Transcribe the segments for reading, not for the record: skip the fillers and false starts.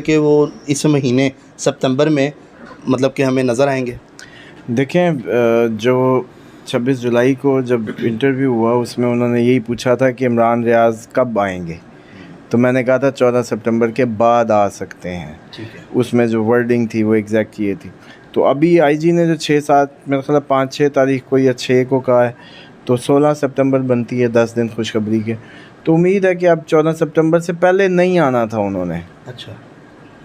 कि वो इस महीने सितंबर में मतलब कि हमें नज़र आएंगे? देखें, जो 26 जुलाई को जब इंटरव्यू हुआ उसमें उन्होंने यही पूछा था कि इमरान रियाज़ कब आएंगे, तो मैंने कहा था 14 सितंबर के बाद आ सकते हैं। ठीक है। उसमें जो वर्डिंग थी वो एग्जैक्ट ये थी। तो अभी आईजी ने जो 6-7 मेरे ख्याल 5-6 तारीख को या 6 को कहा है, तो 16 सितंबर बनती है 10 दिन खुशखबरी के। तो उम्मीद है कि अब 14 सितंबर से पहले नहीं आना था उन्होंने। अच्छा।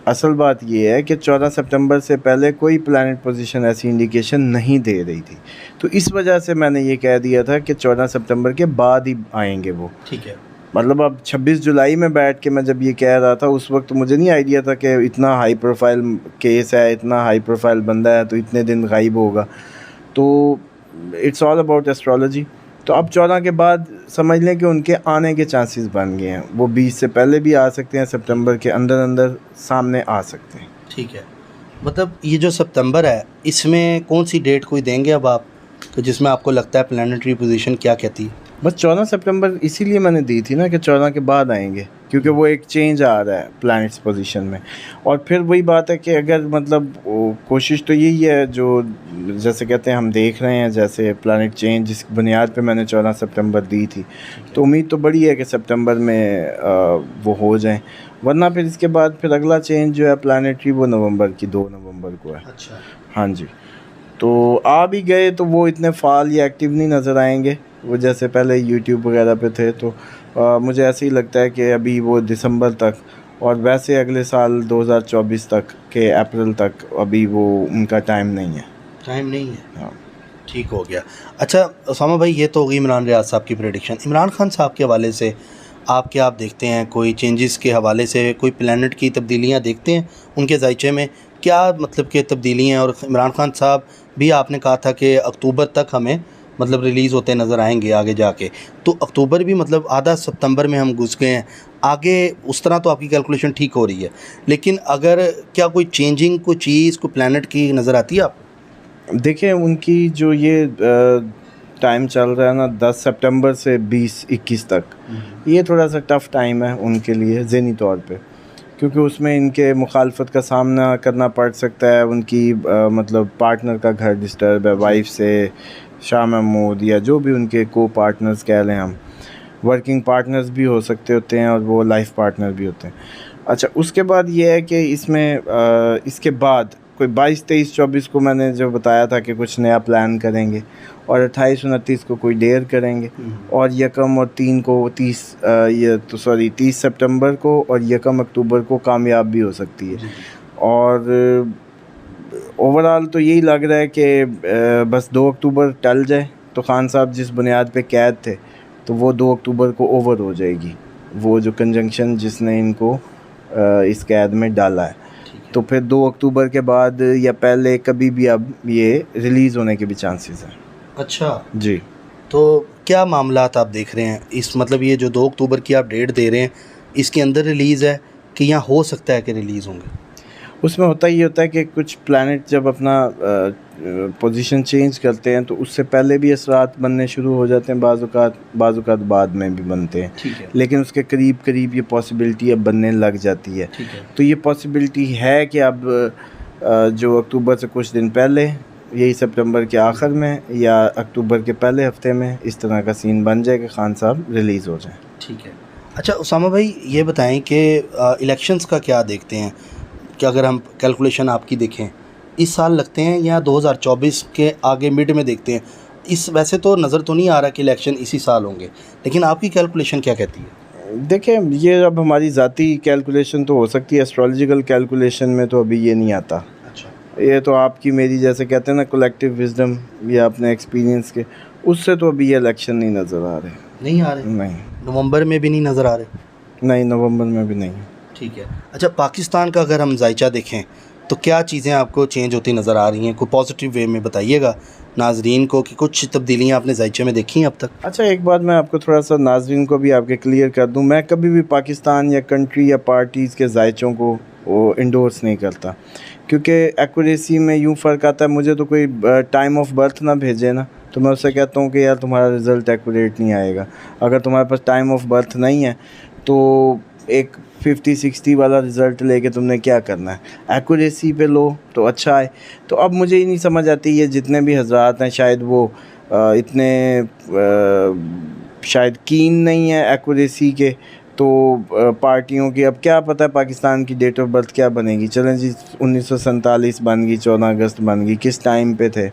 असल बात ये है कि 14 सितंबर से पहले कोई प्लैनेट पोजीशन ऐसी इंडिकेशन नहीं दे रही थी, तो इस वजह से मैंने ये कह दिया था कि 14 सितंबर के बाद ही आएंगे वो। ठीक है। मतलब अब 26 जुलाई में बैठ के मैं जब ये कह रहा था उस वक्त मुझे नहीं आइडिया था कि इतना हाई प्रोफाइल केस है, इतना हाई प्रोफाइल बंदा है, तो इतने दिन गायब होगा। तो इट्स ऑल अबाउट एस्ट्रोलॉजी। तो अब 14 के बाद समझ लें कि उनके आने के चांसेस बन गए हैं। वो 20 से पहले भी आ सकते हैं, सितंबर के अंदर अंदर सामने आ सकते हैं। ठीक है। मतलब ये जो सितंबर है इसमें कौन सी डेट कोई देंगे अब आप, तो जिसमें आपको लगता है प्लैनेटरी पोजीशन क्या कहती है? बस 14 सितंबर इसीलिए मैंने दी थी ना कि 14 के बाद आएंगे, क्योंकि वो एक चेंज आ रहा है प्लैनेट्स पोजीशन में। और फिर वही बात है कि अगर मतलब कोशिश तो यही है, जो जैसे कहते हैं हम देख रहे हैं जैसे प्लैनेट चेंज जिस बुनियाद पे मैंने 14 सितंबर दी थी, तो उम्मीद तो बड़ी है कि सितंबर में वो हो जाएं। वरना फिर इसके बाद फिर अगला चेंज जो है प्लैनेटरी वो नवंबर की 2 नवंबर को है। अच्छा। हाँ जी। तो आ भी गए तो वो इतने फाल या एक्टिव नहीं नज़र आएंगे, वो जैसे पहले यूट्यूब वगैरह पे थे। तो मुझे ऐसे ही लगता है कि अभी वो दिसंबर तक, और वैसे अगले साल 2024 तक के अप्रैल तक अभी वो उनका टाइम नहीं है। टाइम नहीं है। हाँ। ठीक हो गया। अच्छा उसामा भाई, ये तो होगी इमरान रियाज साहब की प्रेडिक्शन। इमरान खान साहब के हवाले से आप देखते हैं, कोई चेंजेस के हवाले से कोई प्लैनेट की तब्दीलियां देखते हैं उनके जायचे में? क्या मतलब कि तब्दीलियां? और इमरान खान साहब भी आपने कहा था कि अक्टूबर तक हमें मतलब रिलीज़ होते नज़र आएंगे आगे जाके, तो अक्टूबर भी मतलब आधा सितंबर में हम घुस गए हैं आगे। उस तरह तो आपकी कैलकुलेशन ठीक हो रही है, लेकिन अगर क्या कोई चेंजिंग कोई चीज़ कोई प्लैनेट की नज़र आती है आपको? देखिए, उनकी जो ये टाइम चल रहा है ना 10 सितंबर से 20-21 तक, ये थोड़ा सा टफ़ टाइम है उनके लिए ज़हनी तौर पे, क्योंकि उसमें इनके मुखालफत का सामना करना पड़ सकता है। उनकी मतलब पार्टनर का घर डिस्टर्ब है, वाइफ से, शाह महमूद या जो भी उनके को पार्टनर्स कह लें हम, वर्किंग पार्टनर्स भी हो सकते होते हैं और वो लाइफ पार्टनर भी होते हैं। अच्छा, उसके बाद ये है कि इसमें इसके बाद कोई 22, 23, 24 को मैंने जो बताया था कि कुछ नया प्लान करेंगे, और 28, 29 को कोई डेयर करेंगे, और 1 और 3 को 30 सितंबर को और 1 अक्टूबर को कामयाब भी हो सकती है। और ओवरऑल तो यही लग रहा है कि बस 2 अक्टूबर टल जाए तो खान साहब जिस बुनियाद पे कैद थे तो वो 2 अक्टूबर को ओवर हो जाएगी, वो जो कंजंक्शन जिसने इनको इस कैद में डाला है। तो फिर 2 अक्टूबर के बाद या पहले कभी भी अब ये रिलीज़ होने के भी चांसेस हैं। अच्छा जी। तो क्या मामलात आप देख रहे हैं इस, मतलब ये जो 2 अक्टूबर की आप डेट दे रहे हैं इसके अंदर रिलीज़ है कि यहाँ हो सकता है कि रिलीज़ होंगे? उसमें होता है कि कुछ प्लैनेट जब अपना पोजीशन चेंज करते हैं तो उससे पहले भी असरात बनने शुरू हो जाते हैं, बाज़ औक़ात बाद में भी बनते हैं। ठीक है। लेकिन उसके करीब करीब ये पॉसिबिलिटी अब बनने लग जाती है। ठीक है। तो ये पॉसिबिलिटी है कि अब जो अक्टूबर से कुछ दिन पहले, यही सितंबर के आखिर में या अक्टूबर के पहले हफ्ते में इस तरह का सीन बन जाए कि खान साहब रिलीज़ हो जाएँ। ठीक है। अच्छा उसामा भाई, ये बताएं कि इलेक्शंस का क्या देखते हैं कि अगर हम कैलकुलेशन आपकी देखें इस साल लगते हैं या 2024 के आगे मिड में देखते हैं? इस वैसे तो नज़र तो नहीं आ रहा कि इलेक्शन इसी साल होंगे, लेकिन आपकी कैलकुलेशन क्या कहती है? देखें, ये अब हमारी ज़ाती कैलकुलेशन तो हो सकती है, एस्ट्रोलॉजिकल कैलकुलेशन में तो अभी ये नहीं आता। अच्छा। ये तो आपकी मेरी जैसे कहते हैं ना कलेक्टिव विजडम या अपने एक्सपीरियंस के, उससे तो अभी ये इलेक्शन नहीं नज़र आ रहे। नहीं आ रहे? नहीं। नवंबर में भी नहीं नज़र आ रहे? नहीं, नवंबर में भी नहीं। ठीक है। अच्छा, पाकिस्तान का अगर हम जायचा देखें तो क्या चीज़ें आपको चेंज होती नज़र आ रही हैं? कोई पॉजिटिव वे में बताइएगा नाजरीन को कि कुछ तब्दीलियाँ आपने जायचे में देखी हैं अब तक? अच्छा, एक बात मैं आपको थोड़ा सा नाजरीन को भी आपके क्लियर कर दूं, मैं कभी भी पाकिस्तान या कंट्री या पार्टीज़ के जायचों को वो इंडोर्स नहीं करता, क्योंकि एक्यूरेसी में यूँ फ़र्क आता है। मुझे तो कोई टाइम ऑफ बर्थ ना भेजे ना, तो मैं उससे कहता हूँ कि यार तुम्हारा रिज़ल्ट एक्यूरेट नहीं आएगा। अगर तुम्हारे पास टाइम ऑफ बर्थ नहीं है तो एक 50-60 वाला रिज़ल्ट लेके तुमने क्या करना है, एक्यूरेसी पे लो तो अच्छा है। तो अब मुझे ही नहीं समझ आती, ये जितने भी हजरात हैं शायद वो इतने शायद कीन नहीं है एक्यूरेसी के, तो पार्टियों की अब क्या पता है पाकिस्तान की डेट ऑफ बर्थ क्या बनेगी। चलें जी 1947 बन गई, 14 अगस्त बन गई, किस टाइम पे थे।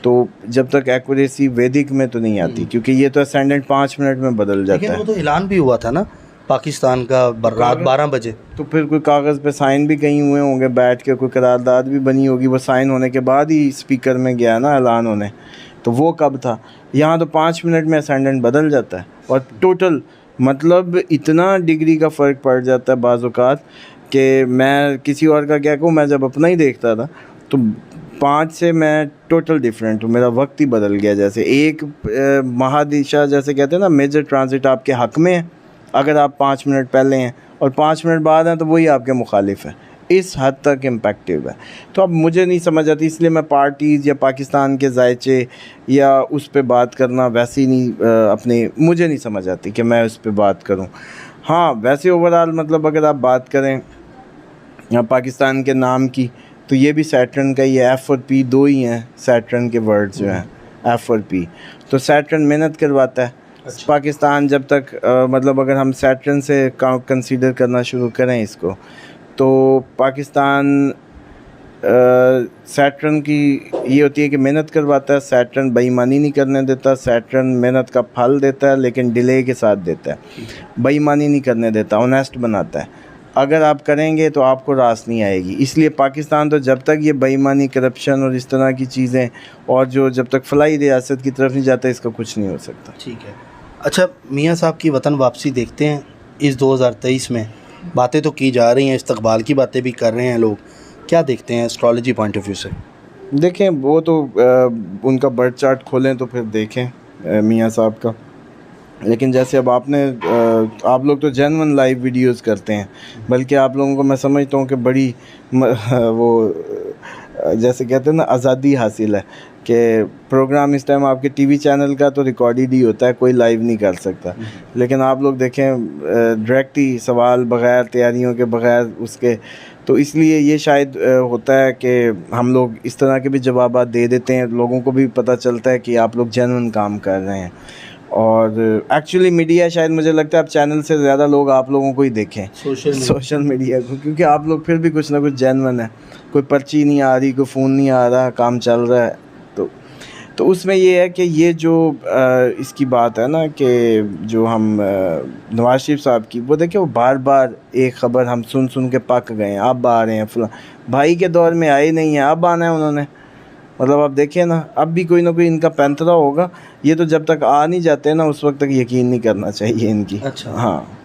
तो जब तक एक्यूरेसी वैदिक में तो नहीं आती, क्योंकि ये तो असेंडेंट 5 मिनट में बदल जाता लेकिन है। वो तो ऐलान भी हुआ था ना पाकिस्तान का रात 12 बजे। तो फिर कोई कागज़ पे साइन भी कहीं हुए होंगे, बैठ के कोई करारदाद भी बनी होगी, वो साइन होने के बाद ही स्पीकर में गया ना ऐलान होने। तो वो कब था? यहाँ तो 5 मिनट में असेंडेंट बदल जाता है, और टोटल मतलब इतना डिग्री का फ़र्क पड़ जाता है बाज़ औक़ात कि मैं किसी और का क्या कहूँ, मैं जब अपना ही देखता था तो 5 से मैं टोटल डिफरेंट हूँ, मेरा वक्त ही बदल गया। जैसे एक महादिशा जैसे कहते हैं ना, मेजर ट्रांजिट आपके हक़ में है अगर आप 5 मिनट पहले हैं, और 5 मिनट बाद हैं तो वही आपके मुखालिफ है। इस हद तक इम्पैक्टिव है। तो अब मुझे नहीं समझ आती, इसलिए मैं पार्टीज़ या पाकिस्तान के जायचे या उस पे बात करना वैसे ही नहीं अपने मुझे नहीं समझ आती कि मैं उस पे बात करूं। हाँ वैसे ओवरऑल मतलब अगर आप बात करें या पाकिस्तान के नाम की, तो ये भी सैटर्न का ही है। एफ और पी दो ही हैं सैटर्न के वर्ड्स जो हैं, एफ और पी। तो सैटर्न मेहनत करवाता है। अच्छा। पाकिस्तान जब तक मतलब अगर हम सैटर्न से कंसीडर करना शुरू करें इसको, तो पाकिस्तान सैटर्न की ये होती है कि मेहनत करवाता है, सैटर्न बेईमानी नहीं करने देता, सैटर्न मेहनत का फल देता है लेकिन डिले के साथ देता है, बेईमानी नहीं करने देता, ऑनेस्ट बनाता है। अगर आप करेंगे तो आपको रास नहीं आएगी। इसलिए पाकिस्तान तो जब तक ये बेईमानी, करप्शन और इस तरह की चीज़ें, और जो जब तक फलाई रियासत की तरफ नहीं जाता, इसका कुछ नहीं हो सकता। ठीक है। अच्छा मियाँ साहब की वतन वापसी देखते हैं इस 2023 में, बातें तो की जा रही हैं, इस्तकबाल की बातें भी कर रहे हैं लोग, क्या देखते हैं एस्ट्रोलॉजी पॉइंट ऑफ व्यू से? देखें वो तो उनका बर्थ चार्ट खोलें तो फिर देखें मियाँ साहब का। लेकिन जैसे अब आपने आप लोग तो जेन्युइन लाइव वीडियोस करते हैं, बल्कि आप लोगों को मैं समझता हूँ कि बड़ी वो जैसे कहते हैं ना आज़ादी हासिल है कि प्रोग्राम इस टाइम आपके टीवी चैनल का तो रिकॉर्डेड ही होता है, कोई लाइव नहीं कर सकता। लेकिन आप लोग देखें डायरेक्ट ही सवाल बग़ैर तैयारियों के, बग़ैर उसके, तो इसलिए ये शायद होता है कि हम लोग इस तरह के भी जवाब दे देते हैं, लोगों को भी पता चलता है कि आप लोग जेन्युइन काम कर रहे हैं। और एक्चुअली मीडिया शायद मुझे लगता है अब चैनल से ज़्यादा लोग आप लोगों को ही देखें, सोशल मीडिया को, क्योंकि आप लोग फिर भी कुछ ना कुछ जेन्युइन है, कोई पर्ची नहीं आ रही, कोई फ़ोन नहीं आ रहा, काम चल रहा है। तो उसमें ये है कि ये जो इसकी बात है ना कि जो हम नवाज शरीफ साहब की, वो देखिए वो बार बार एक ख़बर हम सुन के पक गए हैं, अब आ रहे हैं फलां, भाई के दौर में आए नहीं हैं, अब आना है उन्होंने। मतलब आप देखिए ना, अब भी कोई ना कोई इनका पैंतरा होगा। ये तो जब तक आ नहीं जाते ना उस वक्त तक यकीन नहीं करना चाहिए इनकी। अच्छा। हाँ।